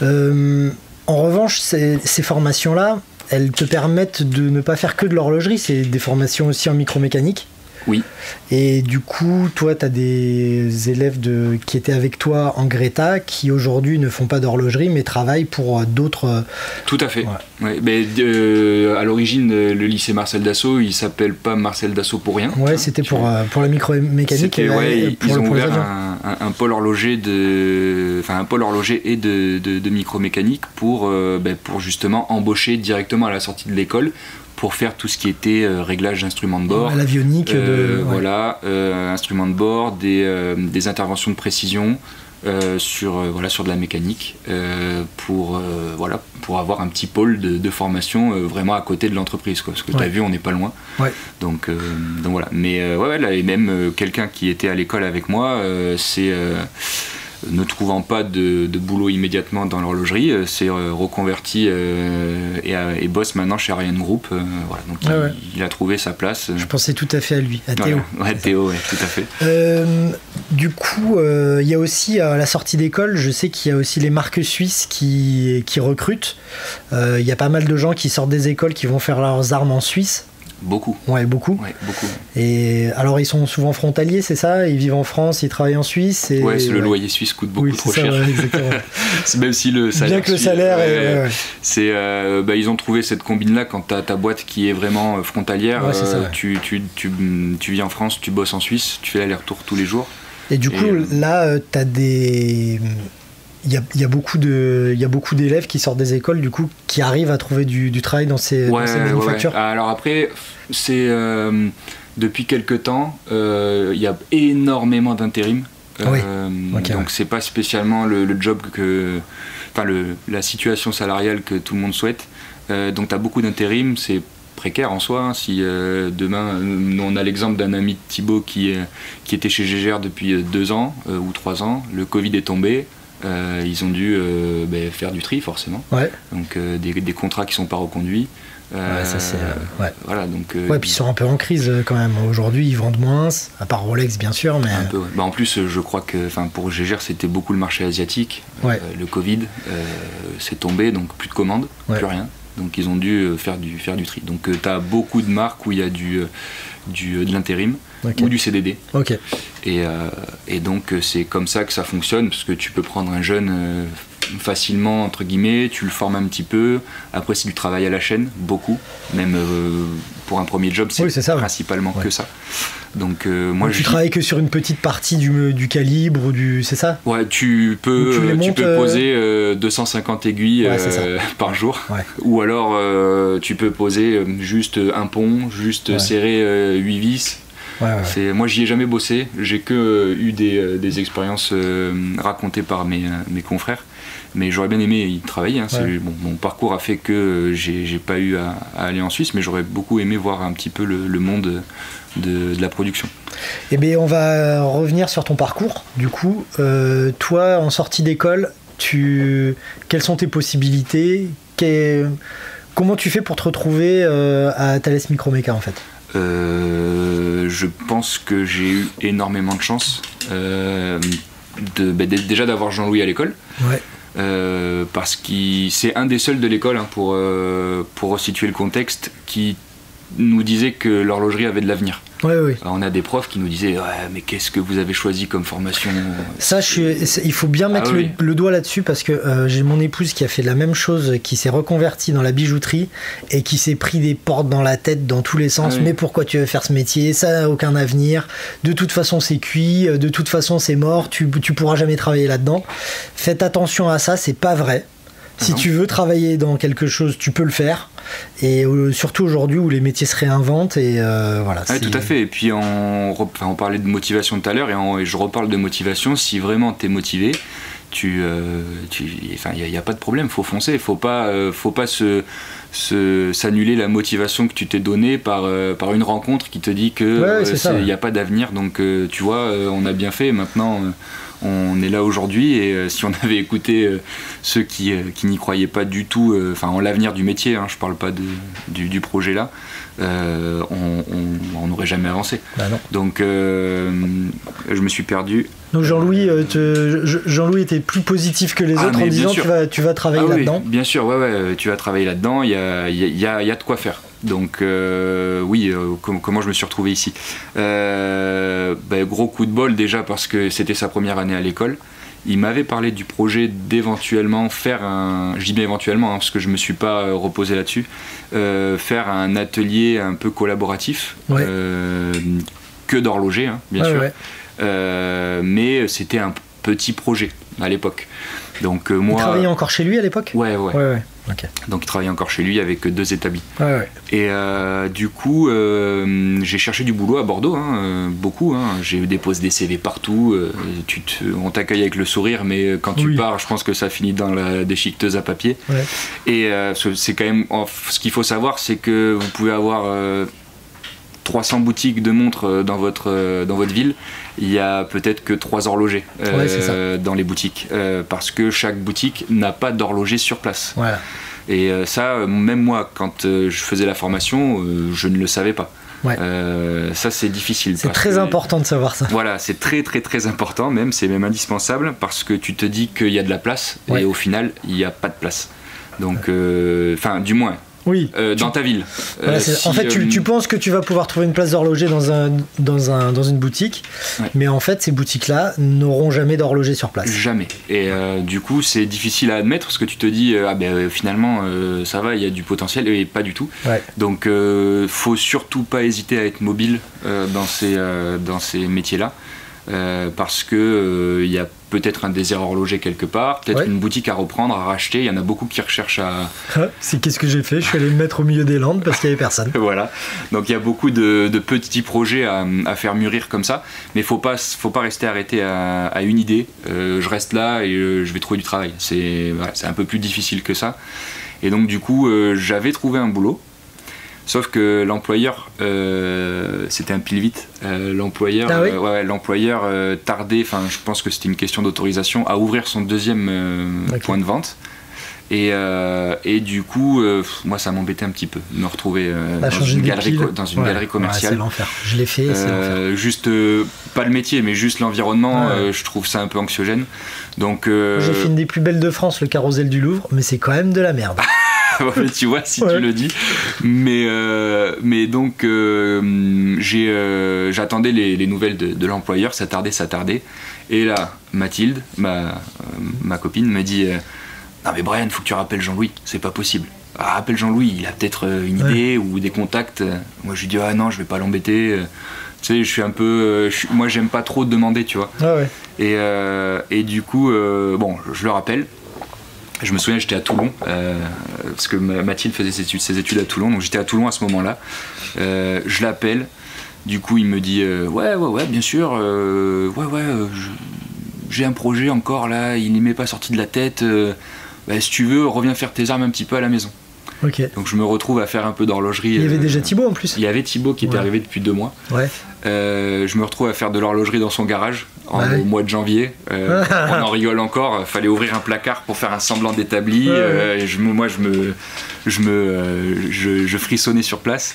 En revanche, ces formations-là, elles te permettent de ne pas faire que de l'horlogerie, c'est des formations aussi en micromécanique. Oui. Et du coup, toi, tu as des élèves qui étaient avec toi en Greta qui aujourd'hui ne font pas d'horlogerie mais travaillent pour d'autres. Tout à fait. Mais, à l'origine, le lycée Marcel Dassault, il s'appelle pas Marcel Dassault pour rien. Ouais, c'était pour la micromécanique. Ils ont ouvert un pôle horloger et de micromécanique pour justement embaucher directement à la sortie de l'école, pour faire tout ce qui était réglage d'instruments de bord, l'avionique, instruments de bord, des interventions de précision sur de la mécanique, pour avoir un petit pôle de formation vraiment à côté de l'entreprise, quoi, parce que tu as vu, on n'est pas loin. Donc voilà. Mais là, et même quelqu'un qui était à l'école avec moi, ne trouvant pas de boulot immédiatement dans l'horlogerie, s'est reconverti et bosse maintenant chez Ariane Group. Donc il a trouvé sa place. Je pensais tout à fait à lui, à Théo. Théo, tout à fait. Du coup, il y a aussi à la sortie d'école, je sais qu'il y a aussi les marques suisses qui recrutent. Il y a pas mal de gens qui sortent des écoles qui vont faire leurs armes en Suisse. Beaucoup. Beaucoup. Et alors ils sont souvent frontaliers, c'est ça ? Ils vivent en France, ils travaillent en Suisse. Le loyer suisse coûte beaucoup trop cher. Même si le salaire. Bien que le salaire ils ont trouvé cette combine-là quand tu as ta boîte qui est vraiment frontalière. Tu vis en France, tu bosses en Suisse, tu fais l'aller-retour tous les jours. Et du coup, là, tu as des. Il y a beaucoup d'élèves qui sortent des écoles, du coup, qui arrivent à trouver du travail dans ces manufactures. Alors après, c'est depuis quelques temps, il y a énormément d'intérim. Donc c'est pas spécialement le job la situation salariale que tout le monde souhaite. donc tu as beaucoup d'intérim, c'est précaire en soi. Hein. Si demain, on a l'exemple d'un ami de Thibaut qui était chez GGR depuis 2 ans ou 3 ans, le Covid est tombé, ils ont dû faire du tri forcément. Ouais. Donc des contrats qui ne sont pas reconduits. Ça c'est voilà, donc puis ils sont un peu en crise quand même. Aujourd'hui ils vendent moins, à part Rolex bien sûr, mais un peu, ouais. En plus je crois que pour GGR c'était beaucoup le marché asiatique. Le Covid c'est tombé, donc plus de commandes, plus rien. Donc ils ont dû faire du tri. Donc tu as beaucoup de marques où il y a de l'intérim ou du CDD. Et donc c'est comme ça que ça fonctionne, parce que tu peux prendre un jeune facilement, entre guillemets, tu le formes un petit peu. Après c'est du travail à la chaîne, beaucoup. Même pour un premier job, c'est principalement que ça. Donc moi tu travailles que sur une petite partie du calibre ou c'est ça? Ouais, tu peux poser 250 aiguilles par jour. Ou alors tu peux poser juste un pont, juste serrer 8 vis. Moi j'y ai jamais bossé, j'ai que eu des expériences racontées par mes confrères, mais j'aurais bien aimé y travailler. Hein. Mon parcours a fait que j'ai pas eu à aller en Suisse, mais j'aurais beaucoup aimé voir un petit peu le monde de la production. Eh bien, on va revenir sur ton parcours. Du coup, toi, en sortie d'école, quelles sont tes possibilités? Comment tu fais pour te retrouver à Thales Microméca en fait? Je pense que j'ai eu énormément de chance. Déjà d'avoir Jean-Louis à l'école. Parce que c'est un des seuls de l'école, hein, pour resituer le contexte, qui nous disait que l'horlogerie avait de l'avenir. Alors, on a des profs qui nous disaient mais qu'est-ce que vous avez choisi comme formation? Ça, il faut bien mettre le doigt là-dessus, parce que j'ai mon épouse qui a fait la même chose, qui s'est reconvertie dans la bijouterie et qui s'est pris des portes dans la tête dans tous les sens. Mais pourquoi tu veux faire ce métier? Ça n'a aucun avenir. De toute façon, c'est cuit. De toute façon, c'est mort. Tu pourras jamais travailler là-dedans. Faites attention à ça, c'est pas vrai. Si tu veux travailler dans quelque chose, tu peux le faire. Et surtout aujourd'hui où les métiers se réinventent. Et voilà. Tout à fait. Et puis on parlait de motivation tout à l'heure, et je reparle de motivation. Si vraiment tu es motivé, il n'y a pas de problème, faut foncer. Faut pas s'annuler la motivation que tu t'es donnée par une rencontre qui te dit qu'il n'y a pas d'avenir. Donc tu vois, on a bien fait. Maintenant on est là aujourd'hui, et si on avait écouté ceux qui n'y croyaient pas du tout en l'avenir du métier, hein, je parle pas du projet là, on n'aurait jamais avancé. Donc je me suis perdu. Donc Jean-Louis était plus positif que les autres en disant tu vas travailler là-dedans. Bien sûr, tu vas travailler là-dedans, il y a de quoi faire. Donc comment je me suis retrouvé ici? Gros coup de bol déjà, parce que c'était sa première année à l'école. Il m'avait parlé du projet d'éventuellement faire je dis bien éventuellement, hein, parce que je me suis pas reposé là-dessus, faire un atelier un peu collaboratif, que d'horloger, hein, bien sûr. Mais c'était un petit projet à l'époque. Donc moi. Il travaillait encore chez lui à l'époque? Ouais. Okay. Donc il travaillait encore chez lui avec 2 établis. Et du coup, j'ai cherché du boulot à Bordeaux, hein, beaucoup. Hein. J'ai déposé des CV partout. On t'accueille avec le sourire, mais quand tu pars, je pense que ça finit dans la déchiqueteuse à papier. Et c'est quand même. Ce qu'il faut savoir, c'est que vous pouvez avoir 300 boutiques de montres dans votre ville. Il y a peut-être que 3 horlogers dans les boutiques, parce que chaque boutique n'a pas d'horloger sur place. Et ça, même moi, quand je faisais la formation, je ne le savais pas. Ça, c'est difficile. C'est très important de savoir ça. Voilà, c'est très très très important, c'est même indispensable, parce que tu te dis qu'il y a de la place, et au final, il n'y a pas de place. Donc, du moins. Dans ta ville. En fait, tu penses que tu vas pouvoir trouver une place d'horloger dans une boutique, mais en fait, ces boutiques-là n'auront jamais d'horloger sur place. Jamais. Et du coup, c'est difficile à admettre, parce que tu te dis, finalement, ça va, il y a du potentiel, et pas du tout. Donc, faut surtout pas hésiter à être mobile dans ces métiers-là. Parce que il y a peut-être un désert horloger quelque part, peut-être une boutique à reprendre, à racheter. Il y en a beaucoup qui recherchent à... Qu'est-ce que j'ai fait? Je suis allé me mettre au milieu des Landes parce qu'il n'y avait personne. Voilà. Donc il y a beaucoup de petits projets à faire mûrir comme ça, mais faut pas rester arrêté à une idée. Je reste là et je vais trouver du travail. C'est un peu plus difficile que ça. Et donc du coup, j'avais trouvé un boulot. Sauf que l'employeur, c'était un pile vite. L'employeur, l'employeur tardait, enfin je pense que c'était une question d'autorisation, à ouvrir son deuxième point de vente. Et du coup, moi ça m'embêtait un petit peu de me retrouver dans une galerie commerciale. C'est l'enfer. Je l'ai fait, c'est l'enfer. Juste, pas le métier, mais juste l'environnement, je trouve ça un peu anxiogène. Donc, j'ai fait une des plus belles de France, le Carrousel du Louvre, mais c'est quand même de la merde. Tu vois, si tu le dis. Mais donc, j'attendais les nouvelles de l'employeur, ça tardait. Et là, Mathilde, ma copine, me dit non mais Brian, faut que tu rappelles Jean-Louis, c'est pas possible. Rappelle Jean-Louis, il a peut-être une idée ou des contacts. Moi je lui dis ah non, je vais pas l'embêter. Tu sais, je suis un peu. Moi j'aime pas trop demander, tu vois. Et du coup, bon, je le rappelle. Je me souviens, j'étais à Toulon, parce que Mathilde faisait ses études à Toulon, donc j'étais à Toulon à ce moment-là. Je l'appelle, du coup il me dit ouais, bien sûr, j'ai un projet encore là, il ne m'est pas sorti de la tête. Si tu veux, reviens faire tes armes un petit peu à la maison. Donc je me retrouve à faire un peu d'horlogerie. Il y avait déjà Thibaut en plus. Il y avait Thibaut qui était arrivé depuis 2 mois. Je me retrouve à faire de l'horlogerie dans son garage au mois de janvier. On en rigole encore. Fallait ouvrir un placard pour faire un semblant d'établi. Et je frissonnais sur place.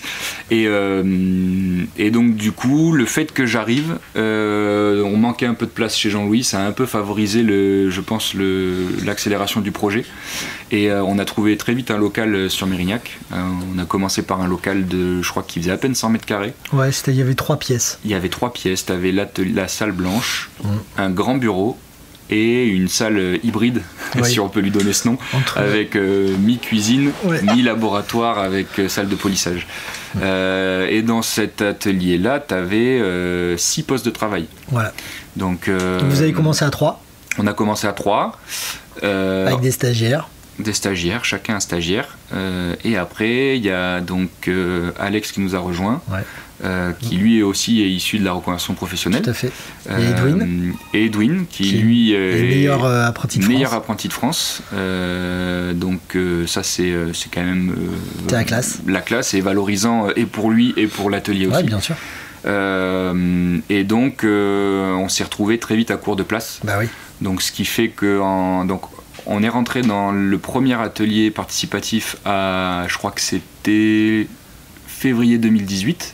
Et donc du coup, le fait que j'arrive, on manquait un peu de place chez Jean-Louis. Ça a un peu favorisé, je pense, l'accélération du projet. Et on a trouvé très vite un local sur Mérignac. On a commencé par un local je crois qu'il faisait à peine 100 mètres carrés. Il y avait 3 pièces. Il y avait 3 pièces. Tu avais la salle blanche, un grand bureau et une salle hybride, si on peut lui donner ce nom, avec mi-cuisine, mi-laboratoire avec salle de polissage. Et dans cet atelier-là, tu avais 6 postes de travail. Donc vous avez commencé à 3. On a commencé à 3. Avec des stagiaires. Des stagiaires, chacun un stagiaire. Et après, il y a donc Alex qui nous a rejoint, qui lui aussi est issu de la reconversion professionnelle. Tout à fait. Et Edwin, qui lui est le meilleur apprenti de France. Donc ça, c'est quand même c'est la classe. La classe est valorisant et pour lui et pour l'atelier aussi. Oui, bien sûr. Et donc, on s'est retrouvé très vite à court de place. Donc, ce qui fait que on est rentré dans le premier atelier participatif je crois que c'était février 2018.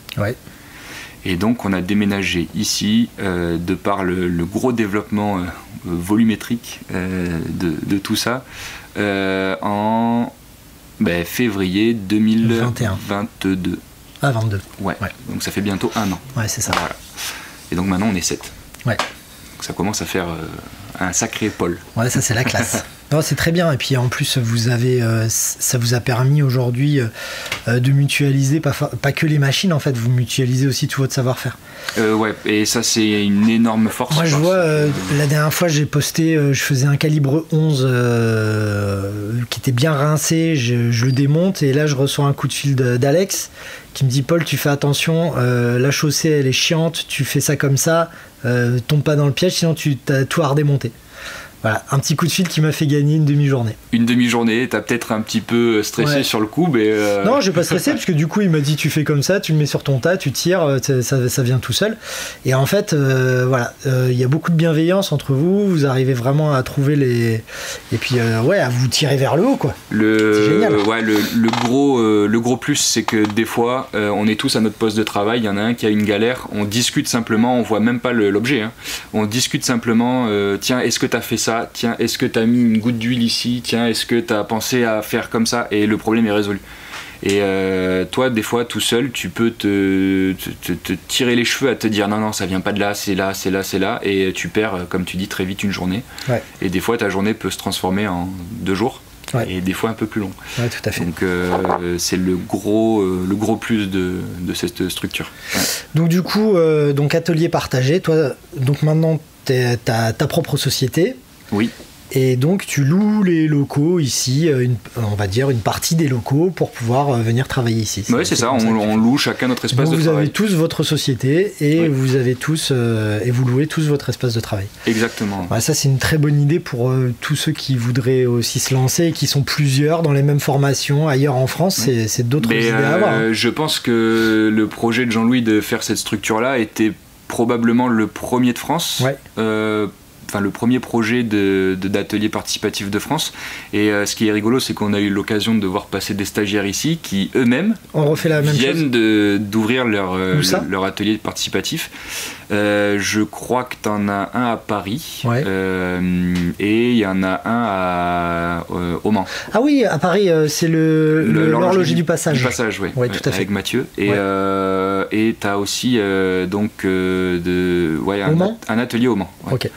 Et donc on a déménagé ici de par le gros développement volumétrique de tout ça en févrirer 2022. Ah, 22. Donc ça fait bientôt 1 an. C'est ça. Voilà. Et donc maintenant on est 7. Donc ça commence à faire un sacré pôle. Ça c'est la classe. Non, c'est très bien. Et puis en plus, ça vous a permis aujourd'hui de mutualiser, pas que les machines en fait, vous mutualisez aussi tout votre savoir-faire. Et ça c'est une énorme force. Moi je vois, la dernière fois j'ai posté, je faisais un calibre 11 qui était bien rincé, je le démonte et là je reçois un coup de fil d'Alex qui me dit Paul, tu fais attention, la chaussée elle est chiante, tu fais ça comme ça, tombe pas dans le piège sinon tu as tout à redémonter. Voilà, un petit coup de fil qui m'a fait gagner une demi-journée. Une demi-journée, t'as peut-être un petit peu stressé sur le coup, mais... Non, j'ai pas stressé, parce que du coup, il m'a dit, tu fais comme ça, tu le mets sur ton tas, tu tires, ça vient tout seul. Et en fait, il y a beaucoup de bienveillance entre vous, vous arrivez vraiment à trouver les... Et puis, à vous tirer vers le haut, quoi. C'est génial. Le gros plus, c'est que des fois, on est tous à notre poste de travail, il y en a un qui a une galère, on discute simplement, on voit même pas l'objet, hein. On discute simplement, tiens, est-ce que t'as fait ça ? Tiens, est-ce que tu as mis une goutte d'huile ici? Tiens, est-ce que tu as pensé à faire comme ça? Et le problème est résolu. Et toi, des fois, tout seul, tu peux te tirer les cheveux à te dire non, ça vient pas de là, c'est là, c'est là, c'est là. Et tu perds, comme tu dis, très vite une journée. Et des fois, ta journée peut se transformer en 2 jours. Et des fois un peu plus long. Tout à fait. Donc c'est le gros plus de cette structure. Donc du coup, atelier partagé. Toi, donc maintenant, t'as ta propre société. Oui. Et donc tu loues les locaux ici, on va dire une partie des locaux pour pouvoir venir travailler ici. Oui, c'est ça, on loue chacun notre espace de travail. Vous avez tous votre société et vous avez tous et vous louez tous votre espace de travail. Exactement. Ouais, ça c'est une très bonne idée pour tous ceux qui voudraient aussi se lancer et qui sont plusieurs dans les mêmes formations ailleurs en France. C'est d'autres idées à avoir. Hein. Je pense que le projet de Jean-Louis de faire cette structure-là était probablement le premier de France. Le premier projet d'atelier participatif de France. Et ce qui est rigolo, c'est qu'on a eu l'occasion de voir passer des stagiaires ici qui eux-mêmes viennent d'ouvrir leur atelier participatif. Je crois que tu en as un à Paris et il y en a un au Mans. Ah oui, à Paris, c'est l'horloger du passage. Du passage, oui, tout à fait. Avec Mathieu. Et tu as aussi un atelier au Mans. Ouais. Ok.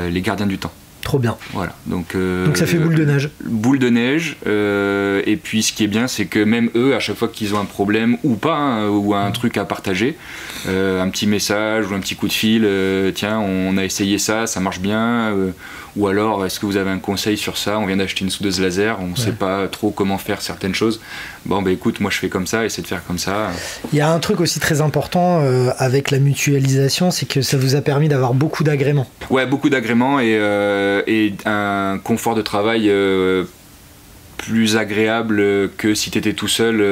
Les gardiens du temps. Trop bien. Voilà. Donc ça fait boule de neige. Boule de neige. Et puis ce qui est bien, c'est que même eux, à chaque fois qu'ils ont un problème ou pas, ou un truc à partager, un petit message ou un petit coup de fil, tiens, on a essayé ça, ça marche bien. Ou alors, est-ce que vous avez un conseil sur ça? On vient d'acheter une soudeuse laser, on ne sait pas trop comment faire certaines choses. Bon, bah écoute, moi je fais comme ça, essaie de faire comme ça. Il y a un truc aussi très important avec la mutualisation, c'est que ça vous a permis d'avoir beaucoup d'agréments. Ouais, beaucoup d'agréments et un confort de travail plus agréable que si tu étais tout seul,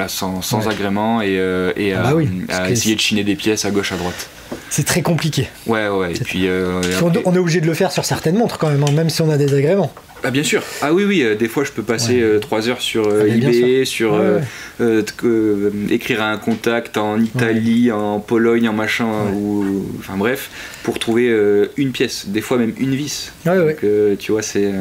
sans agrément et à essayer de chiner des pièces à gauche, à droite. C'est très compliqué. Ouais. Et puis, on est obligé de le faire sur certaines montres quand même, même si on a des agréments. Ah bien sûr. Ah oui, des fois je peux passer 3 heures sur eBay, sur écrire à un contact en Italie, en Pologne, en machin, enfin bref, pour trouver une pièce, des fois même une vis. Donc tu vois, c'est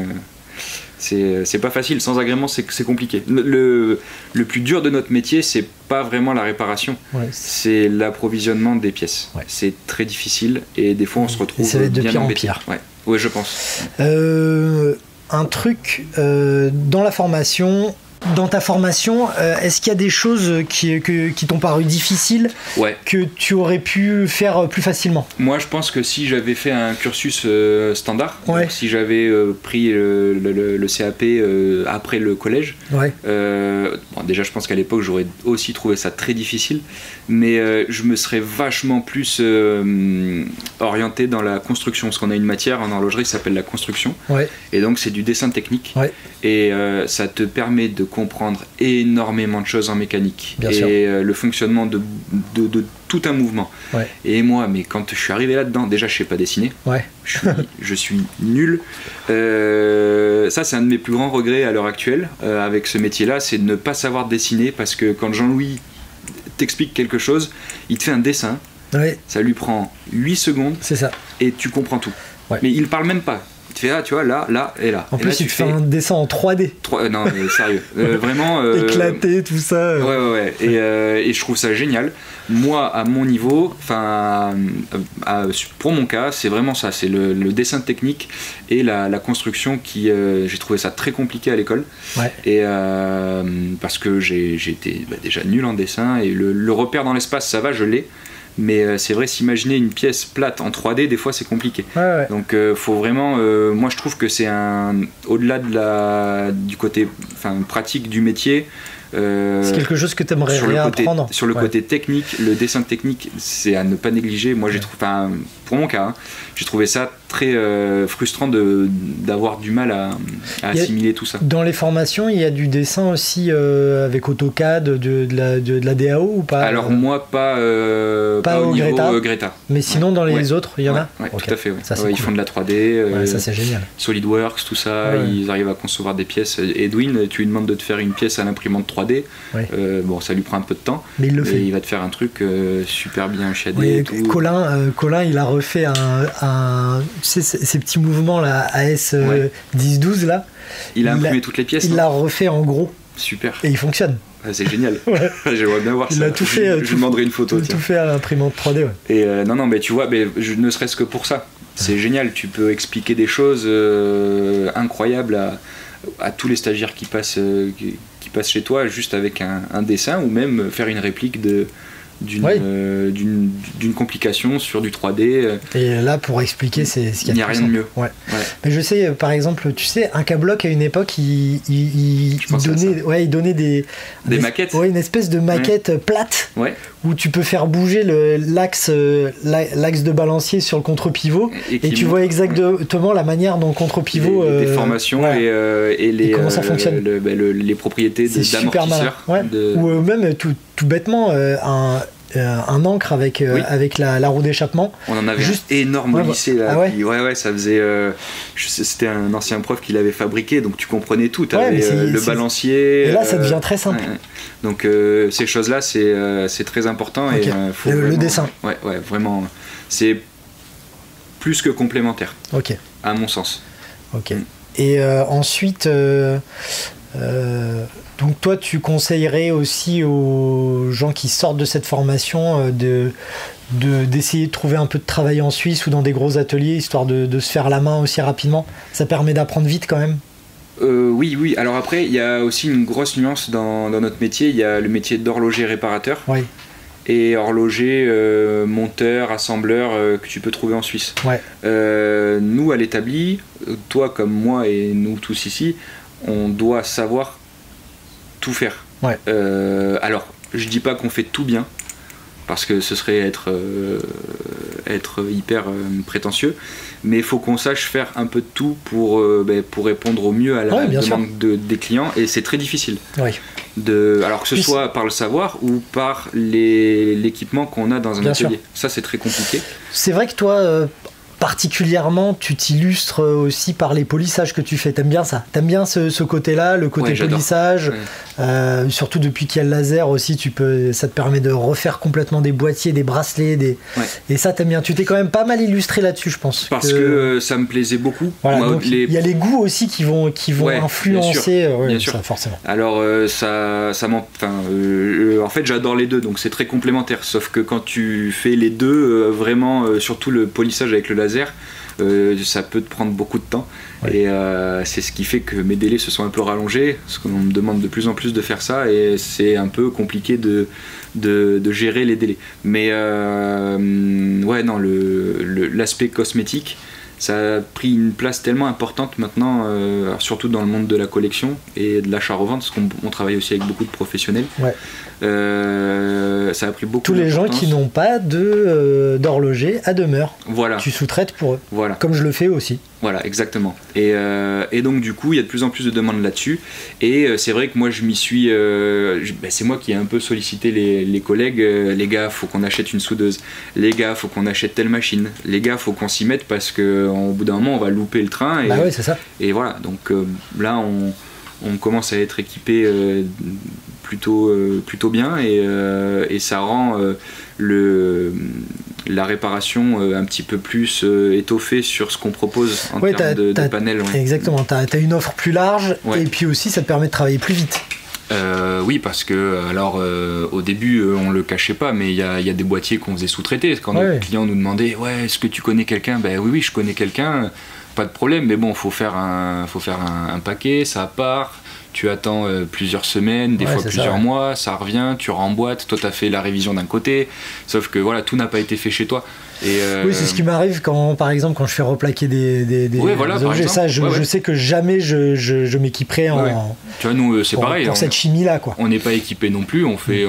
pas facile, sans agrément c'est compliqué. Le plus dur de notre métier, c'est pas vraiment la réparation, c'est l'approvisionnement des pièces. C'est très difficile et des fois on se retrouve et ça va être de bien pire embêté. en pire. Ouais, je pense. Un truc dans la formation. Dans ta formation, est-ce qu'il y a des choses qui t'ont paru difficiles que tu aurais pu faire plus facilement? Moi, je pense que si j'avais fait un cursus standard, donc si j'avais pris le CAP après le collège, déjà je pense qu'à l'époque j'aurais aussi trouvé ça très difficile, mais je me serais vachement plus orienté dans la construction, parce qu'on a une matière en horlogerie qui s'appelle la construction, et donc c'est du dessin technique, et ça te permet de comprendre énormément de choses en mécanique le fonctionnement de tout un mouvement. Et moi, mais quand je suis arrivé là-dedans, déjà je sais pas dessiner, je suis nul. Ça c'est un de mes plus grands regrets à l'heure actuelle avec ce métier-là, c'est de ne pas savoir dessiner, parce que quand Jean-Louis t'explique quelque chose, il te fait un dessin, ça lui prend 8 secondes, c'est ça, et tu comprends tout. Mais il parle même pas. Tu fais tu vois, là et là. En plus, il te fait un dessin en 3D. Non, mais sérieux. Vraiment. Éclaté, tout ça. Ouais. Et je trouve ça génial. Moi, à mon niveau, pour mon cas, c'est vraiment ça. C'est le dessin technique et la construction qui. J'ai trouvé ça très compliqué à l'école. Et parce que j'étais déjà nul en dessin. Et le repère dans l'espace, ça va, je l'ai. Mais c'est vrai, s'imaginer une pièce plate en 3D, des fois c'est compliqué. Donc faut vraiment, moi je trouve que c'est au-delà du côté pratique du métier, c'est quelque chose que tu aimerais réapprendre. Sur le côté technique, le dessin technique, c'est à ne pas négliger. Moi j'ai trouvé, pour mon cas, j'ai trouvé ça très frustrant d'avoir du mal à assimiler tout ça. Dans les formations, il y a du dessin aussi avec AutoCAD, de la DAO ou pas? Alors moi pas au niveau Greta. Mais sinon dans les autres, il y en a? Tout à fait. Ça, ils font de la 3D, ça c'est génial. SolidWorks, tout ça, ils arrivent à concevoir des pièces. Edwin, tu lui demandes de te faire une pièce à l'imprimante 3D, bon ça lui prend un peu de temps, mais il va te faire un truc super bien shadé. Colin, il a refait ces petits mouvements là, AS 10-12 là. Il a imprimé toutes les pièces. Il l'a refait en gros. Super. Et il fonctionne. C'est génial. J'aimerais bien voir ça. Il a tout fait. Je lui demanderai une photo. Tout fait à l'imprimante 3D. Et non, mais tu vois, ne serait-ce que pour ça, c'est génial. Tu peux expliquer des choses incroyables à tous les stagiaires qui passent chez toi juste avec un dessin, ou même faire une réplique d'une complication sur du 3D. Et là, pour expliquer, c'est ce qu'il y a. Il n'y a rien de mieux. Ouais. Mais je sais, par exemple, tu sais, Incabloc à une époque, il donnait des maquettes. Ouais, une espèce de maquette plate où tu peux faire bouger l'axe de balancier sur le contre-pivot et tu vois exactement la manière dont le contre-pivot. Les déformations et comment ça fonctionne. Les propriétés d'amortisseur. Ou même tout bêtement un ancre avec la roue d'échappement. On en avait juste énorme au lycée là. Ça faisait c'était un ancien prof qui l'avait fabriqué, donc tu comprenais tout. T'avais le balancier. Et là ça devient très simple. Donc ces choses là c'est très important. Okay. Et le dessin. Vraiment c'est plus que complémentaire. Ok. À mon sens. Ok. Et ensuite donc toi tu conseillerais aussi aux gens qui sortent de cette formation d'essayer de trouver un peu de travail en Suisse ou dans des gros ateliers histoire de se faire la main aussi rapidement. Ça permet d'apprendre vite quand même. Oui. Alors après il y a aussi une grosse nuance dans notre métier. Il y a le métier d'horloger réparateur et horloger monteur, assembleur que tu peux trouver en Suisse. Nous à l'établi, toi comme moi et nous tous ici, on doit savoir tout faire. Alors, je dis pas qu'on fait tout bien, parce que ce serait être hyper prétentieux, mais il faut qu'on sache faire un peu de tout pour répondre au mieux à la demande des clients, et c'est très difficile. Alors que ce soit par le savoir ou par l'équipement qu'on a dans un atelier. Ça, c'est très compliqué. C'est vrai que toi... particulièrement, tu t'illustres aussi par les polissages que tu fais. T'aimes bien ça? T'aimes bien ce côté-là, le côté polissage? Surtout depuis qu'il y a le laser aussi, ça te permet de refaire complètement des boîtiers, des bracelets, et ça t'aimes bien. Tu t'es quand même pas mal illustré là-dessus, je pense. Parce que ça me plaisait beaucoup. Moi, il y a les goûts aussi qui vont influencer. Bien sûr. Ça, forcément. Alors en fait, j'adore les deux, donc c'est très complémentaire. Sauf que quand tu fais les deux, vraiment, surtout le polissage avec le laser, ça peut te prendre beaucoup de temps. Et c'est ce qui fait que mes délais se sont un peu rallongés, parce qu'on me demande de plus en plus de faire ça, et c'est un peu compliqué de gérer les délais. Mais l'aspect cosmétique, ça a pris une place tellement importante maintenant, surtout dans le monde de la collection et de l'achat-revente, parce qu'on travaille aussi avec beaucoup de professionnels. Ça a pris beaucoup tous les gens qui n'ont pas d'horloger à demeure. Tu sous-traites pour eux. Comme je le fais aussi. Voilà, exactement. Et donc du coup, il y a de plus en plus de demandes là-dessus. Et c'est vrai que moi, je m'y suis... c'est moi qui ai un peu sollicité les collègues. Les gars, faut qu'on achète une soudeuse. Les gars, faut qu'on achète telle machine. Les gars, faut qu'on s'y mette parce qu'au bout d'un moment, on va louper le train. Et, c'est ça. Et voilà, donc là, on commence à être équipé plutôt bien, et ça rend la réparation un petit peu plus étoffée sur ce qu'on propose en termes de panel. Exactement, tu as une offre plus large, et puis aussi ça te permet de travailler plus vite. Oui, parce que au début on le cachait pas, mais il y a des boîtiers qu'on faisait sous-traiter. Quand nos clients nous demandaient est-ce que tu connais quelqu'un, oui, je connais quelqu'un, pas de problème, mais bon, faut faire un paquet, ça part. Tu attends plusieurs semaines, des fois plusieurs mois, ça revient, tu remboîtes, toi t'as fait la révision d'un côté, sauf que voilà, tout n'a pas été fait chez toi. Oui, c'est ce qui m'arrive par exemple quand je fais replaquer des objets. Ça, je sais que jamais je m'équiperai tu vois, nous, c'est pareil. Pour cette chimie-là, quoi. On n'est pas équipé non plus, on fait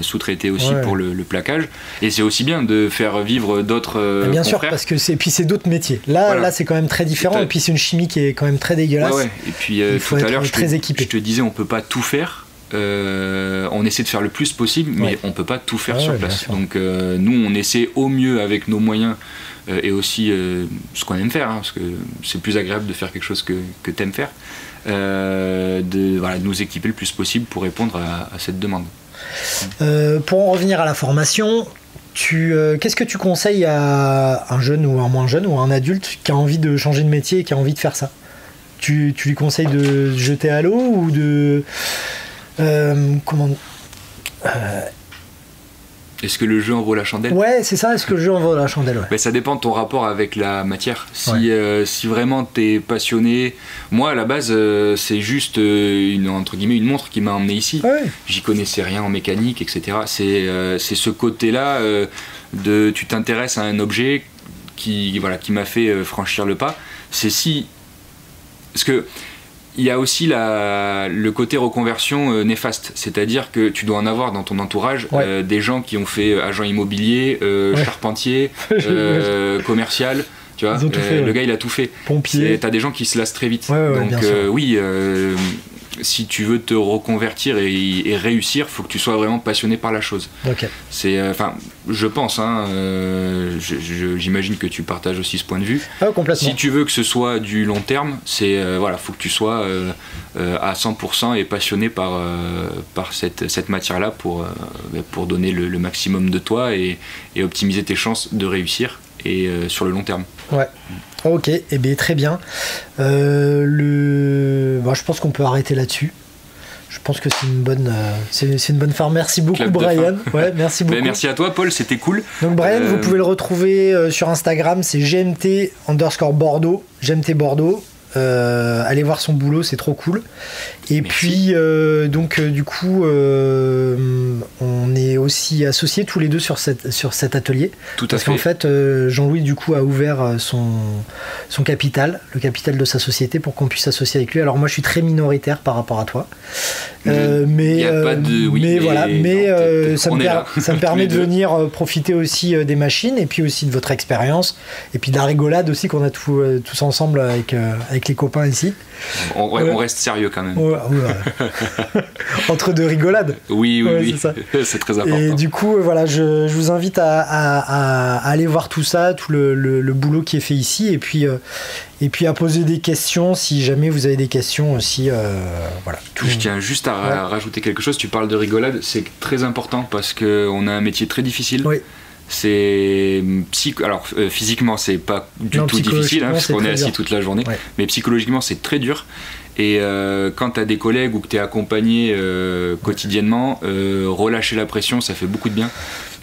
sous-traiter aussi pour le plaquage. Et c'est aussi bien de faire vivre d'autres bien sûr, parce que c'est d'autres métiers. Là, c'est quand même très différent, et puis c'est une chimie qui est quand même très dégueulasse. Et puis tout à l'heure, je te disais, on peut pas tout faire. On essaie de faire le plus possible, mais on peut pas tout faire sur place. Donc nous, on essaie au mieux avec nos moyens et aussi ce qu'on aime faire, parce que c'est plus agréable de faire quelque chose que t'aimes faire, de nous équiper le plus possible pour répondre à cette demande. Pour en revenir à la formation, qu'est-ce que tu conseilles à un jeune ou un moins jeune ou à un adulte qui a envie de changer de métier et qui a envie de faire ça? Tu lui conseilles de se jeter à l'eau ou de Est-ce que le jeu en vaut la chandelle? Ouais, c'est ça, est-ce que le jeu en vaut la chandelle? Ouais. Mais ça dépend de ton rapport avec la matière. Si vraiment t'es passionné, moi à la base c'est juste entre guillemets une montre qui m'a emmené ici. J'y connaissais rien en mécanique, etc. C'est ce côté-là de tu t'intéresses à un objet qui m'a fait franchir le pas. Parce que il y a aussi le côté reconversion néfaste, c'est-à-dire que tu dois en avoir dans ton entourage des gens qui ont fait agent immobilier, charpentier, commercial, tu vois, le gars il a tout fait. Pompier. T'as des gens qui se lassent très vite. Donc oui, si tu veux te reconvertir et réussir, faut que tu sois vraiment passionné par la chose. C'est, je pense, j'imagine que tu partages aussi ce point de vue. Complètement. Si tu veux que ce soit du long terme, faut que tu sois à 100% et passionné par cette matière-là pour donner le maximum de toi et optimiser tes chances de réussir et sur le long terme. Ok, bien, très bien. Je pense qu'on peut arrêter là-dessus. Je pense que c'est une bonne fin. Merci beaucoup, Brian. Merci beaucoup. Merci à toi, Paul, c'était cool. Donc Brian, vous pouvez le retrouver sur Instagram, c'est GMT_Bordeaux, GMT Bordeaux. Allez voir son boulot, c'est trop cool. Et puis du coup on est aussi associés tous les deux sur cet atelier. Parce qu'en fait Jean-Louis du coup a ouvert son capital, le capital de sa société pour qu'on puisse s'associer avec lui. Alors moi je suis très minoritaire par rapport à toi. Ça me permet de venir profiter aussi des machines et puis aussi de votre expérience et puis de la rigolade aussi qu'on a tous ensemble avec les copains ici. On reste sérieux quand même. Entre deux rigolades. Oui. C'est très important. Et du coup, je vous invite à aller voir tout ça, tout le boulot qui est fait ici, et puis à poser des questions si jamais vous avez des questions aussi. Je tiens juste à rajouter quelque chose. Tu parles de rigolade, c'est très important parce qu'on a un métier très difficile. C'est physiquement c'est pas du tout difficile parce qu'on est assis toute la journée, mais psychologiquement c'est très dur. Et quand tu as des collègues ou que tu es accompagné quotidiennement, relâcher la pression, ça fait beaucoup de bien.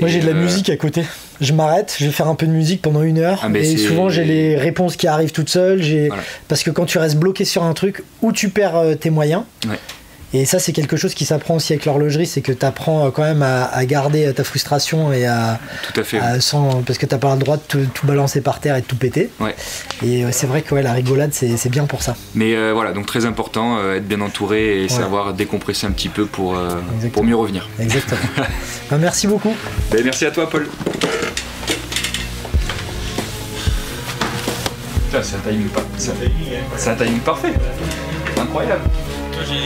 Moi j'ai de la musique à côté. Je m'arrête, je vais faire un peu de musique pendant 1 heure. Et souvent j'ai les réponses qui arrivent toutes seules. Parce que quand tu restes bloqué sur un truc, où tu perds tes moyens. Et ça, c'est quelque chose qui s'apprend aussi avec l'horlogerie, c'est que tu apprends quand même à garder ta frustration et tout à fait. Parce que tu n'as pas le droit de tout balancer par terre et de tout péter. Et c'est vrai que la rigolade, c'est bien pour ça. Mais donc très important, être bien entouré et savoir décompresser un petit peu pour mieux revenir. Exactement. Merci beaucoup. Merci à toi, Paul. Putain, ça timing parfait. Incroyable. J'ai failli